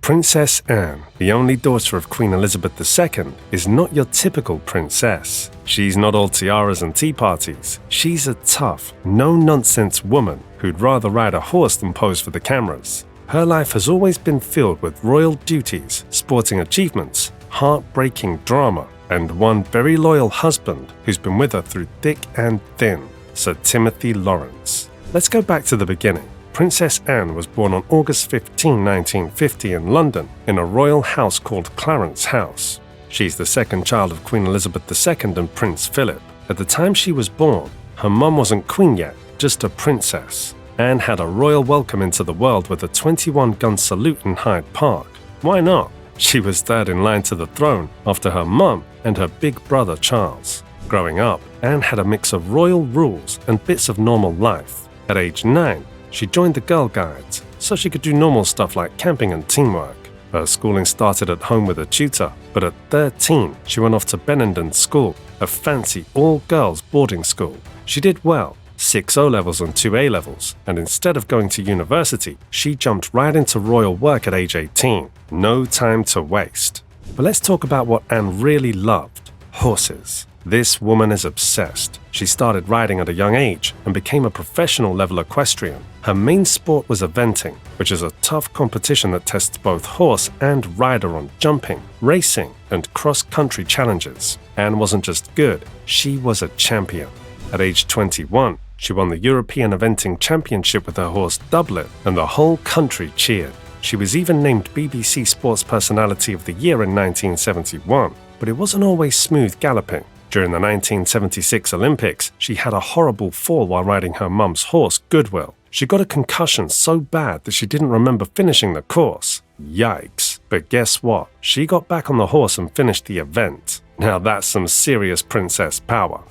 Princess Anne, the only daughter of Queen Elizabeth II, is not your typical princess. She's not all tiaras and tea parties. She's a tough, no-nonsense woman who'd rather ride a horse than pose for the cameras. Her life has always been filled with royal duties, sporting achievements, heartbreaking drama, and one very loyal husband who's been with her through thick and thin, Sir Timothy Lawrence. Let's go back to the beginning. Princess Anne was born on August 15, 1950 in London in a royal house called Clarence House. She's the second child of Queen Elizabeth II and Prince Philip. At the time she was born, her mum wasn't queen yet, just a princess. Anne had a royal welcome into the world with a 21-gun salute in Hyde Park. Why not? She was third in line to the throne after her mum and her big brother Charles. Growing up, Anne had a mix of royal rules and bits of normal life. At age 9, she joined the Girl Guides so she could do normal stuff like camping and teamwork. Her schooling started at home with a tutor, but at 13, she went off to Benenden School, a fancy all-girls boarding school. She did well, 6 O-levels and 2 A-levels, and instead of going to university, she jumped right into royal work at age 18. No time to waste. But let's talk about what Anne really loved: horses. This woman is obsessed. She started riding at a young age and became a professional level equestrian. Her main sport was eventing, which is a tough competition that tests both horse and rider on jumping, racing, and cross-country challenges. Anne wasn't just good, she was a champion. At age 21, she won the European Eventing Championship with her horse Doublet, and the whole country cheered. She was even named BBC Sports Personality of the Year in 1971, but it wasn't always smooth galloping. During the 1976 Olympics, she had a horrible fall while riding her mum's horse, Goodwill. She got a concussion so bad that she didn't remember finishing the course. Yikes. But guess what? She got back on the horse and finished the event. Now that's some serious princess power.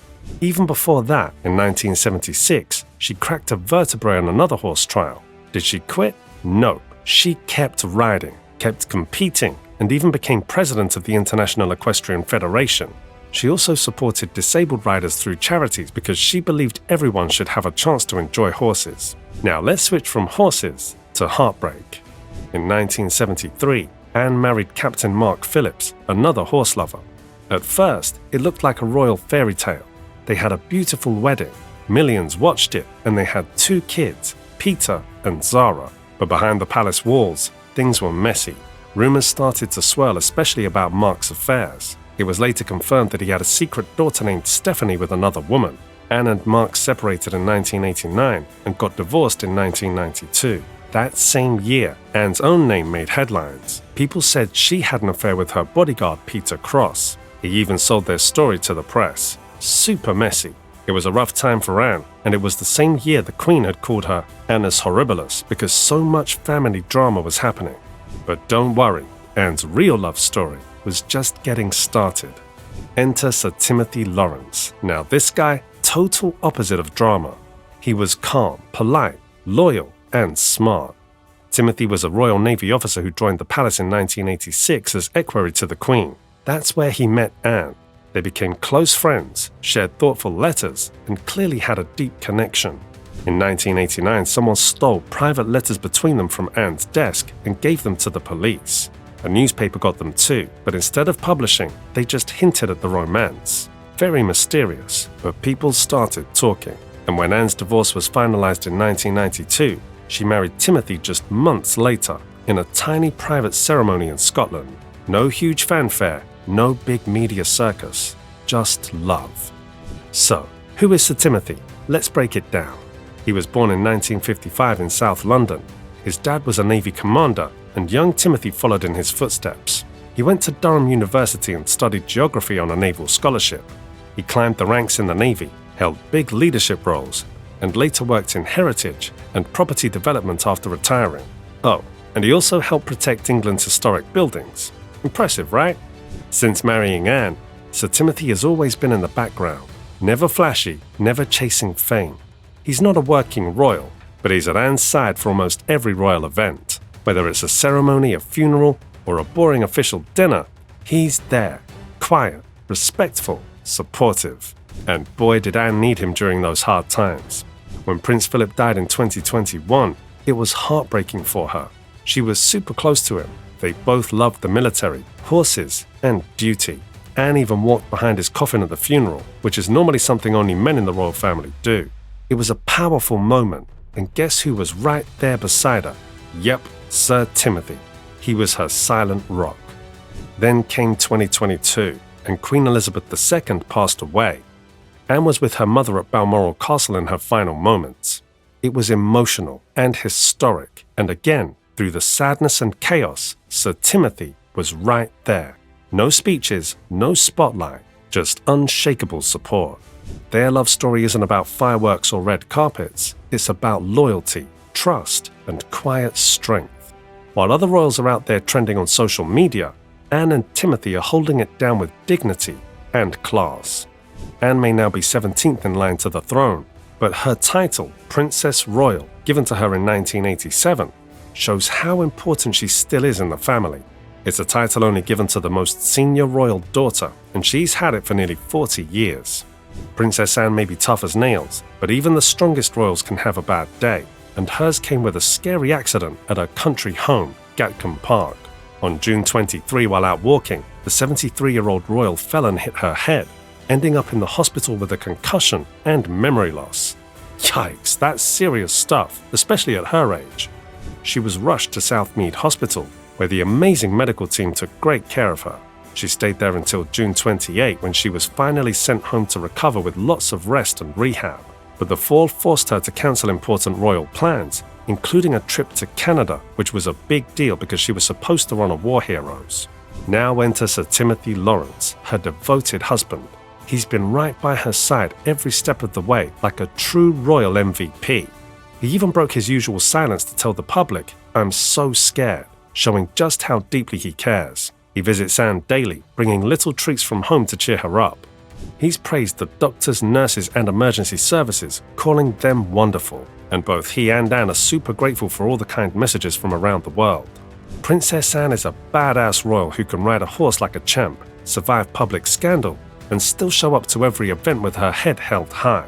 Even before that, in 1976, she cracked a vertebrae on another horse trial. Did she quit? Nope. She kept riding, kept competing, and even became president of the International Equestrian Federation. She also supported disabled riders through charities because she believed everyone should have a chance to enjoy horses. Now let's switch from horses to heartbreak. In 1973, Anne married Captain Mark Phillips, another horse lover. At first, it looked like a royal fairy tale. They had a beautiful wedding, millions watched it, and they had 2 kids, Peter and Zara. But behind the palace walls, things were messy. Rumors started to swirl, especially about Mark's affairs. It was later confirmed that he had a secret daughter named Stephanie with another woman. Anne and Mark separated in 1989 and got divorced in 1992. That same year, Anne's own name made headlines. People said she had an affair with her bodyguard, Peter Cross. He even sold their story to the press. Super messy. It was a rough time for Anne, and it was the same year the Queen had called her Annus Horribilis because so much family drama was happening. But don't worry, Anne's real love story was just getting started. Enter Sir Timothy Lawrence. Now this guy, total opposite of drama. He was calm, polite, loyal, and smart. Timothy was a Royal Navy officer who joined the palace in 1986 as equerry to the Queen. That's where he met Anne. They became close friends, shared thoughtful letters, and clearly had a deep connection. In 1989, someone stole private letters between them from Anne's desk and gave them to the police. A newspaper got them too, but instead of publishing, they just hinted at the romance. Very mysterious, but people started talking. And when Anne's divorce was finalized in 1992, she married Timothy just months later in a tiny private ceremony in Scotland. No huge fanfare, no big media circus, just love. So, who is Sir Timothy? Let's break it down. He was born in 1955 in South London. His dad was a Navy commander, and young Timothy followed in his footsteps. He went to Durham University and studied geography on a naval scholarship. He climbed the ranks in the Navy, held big leadership roles, and later worked in heritage and property development after retiring. Oh, and he also helped protect England's historic buildings. Impressive, right? Since marrying Anne, Sir Timothy has always been in the background. Never flashy, never chasing fame. He's not a working royal, but he's at Anne's side for almost every royal event. Whether it's a ceremony, a funeral, or a boring official dinner, he's there, quiet, respectful, supportive. And boy did Anne need him during those hard times. When Prince Philip died in 2021, it was heartbreaking for her. She was super close to him, They both loved the military, horses, and duty. Anne even walked behind his coffin at the funeral, which is normally something only men in the royal family do. It was a powerful moment, and guess who was right there beside her? Yep, Sir Timothy. He was her silent rock. Then came 2022, and Queen Elizabeth II passed away. Anne was with her mother at Balmoral Castle in her final moments. It was emotional and historic, and again, through the sadness and chaos, Sir Timothy was right there. No speeches, no spotlight, just unshakable support. Their love story isn't about fireworks or red carpets, it's about loyalty, trust, and quiet strength. While other royals are out there trending on social media, Anne and Timothy are holding it down with dignity and class. Anne may now be 17th in line to the throne, but her title, Princess Royal, given to her in 1987, shows how important she still is in the family. It's a title only given to the most senior royal daughter, and she's had it for nearly 40 years. Princess Anne may be tough as nails, but even the strongest royals can have a bad day, and hers came with a scary accident at her country home, Gatcombe Park. On June 23, while out walking, the 73-year-old royal fell and hit her head, ending up in the hospital with a concussion and memory loss. Yikes, that's serious stuff, especially at her age. She was rushed to Southmead Hospital, where the amazing medical team took great care of her. She stayed there until June 28, when she was finally sent home to recover with lots of rest and rehab. But the fall forced her to cancel important royal plans, including a trip to Canada, which was a big deal because she was supposed to honor war heroes. Now enter Sir Timothy Lawrence, her devoted husband. He's been right by her side every step of the way, like a true royal MVP. He even broke his usual silence to tell the public, "I'm so scared," showing just how deeply he cares. He visits Anne daily, bringing little treats from home to cheer her up. He's praised the doctors, nurses, and emergency services, calling them wonderful. And both he and Anne are super grateful for all the kind messages from around the world. Princess Anne is a badass royal who can ride a horse like a champ, survive public scandal, and still show up to every event with her head held high.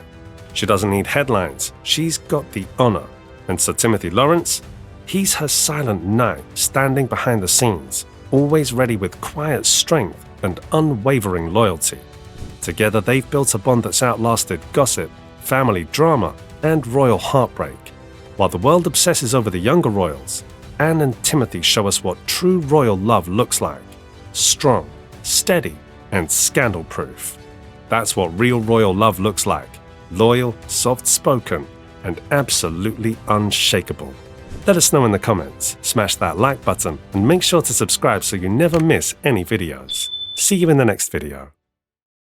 She doesn't need headlines, she's got the honor. And Sir Timothy Lawrence? He's her silent knight, standing behind the scenes, always ready with quiet strength and unwavering loyalty. Together they've built a bond that's outlasted gossip, family drama, and royal heartbreak. While the world obsesses over the younger royals, Anne and Timothy show us what true royal love looks like. Strong, steady, and scandal-proof. That's what real royal love looks like. Loyal, soft-spoken, and absolutely unshakable. Let us know in the comments, smash that like button, and make sure to subscribe so you never miss any videos. See you in the next video.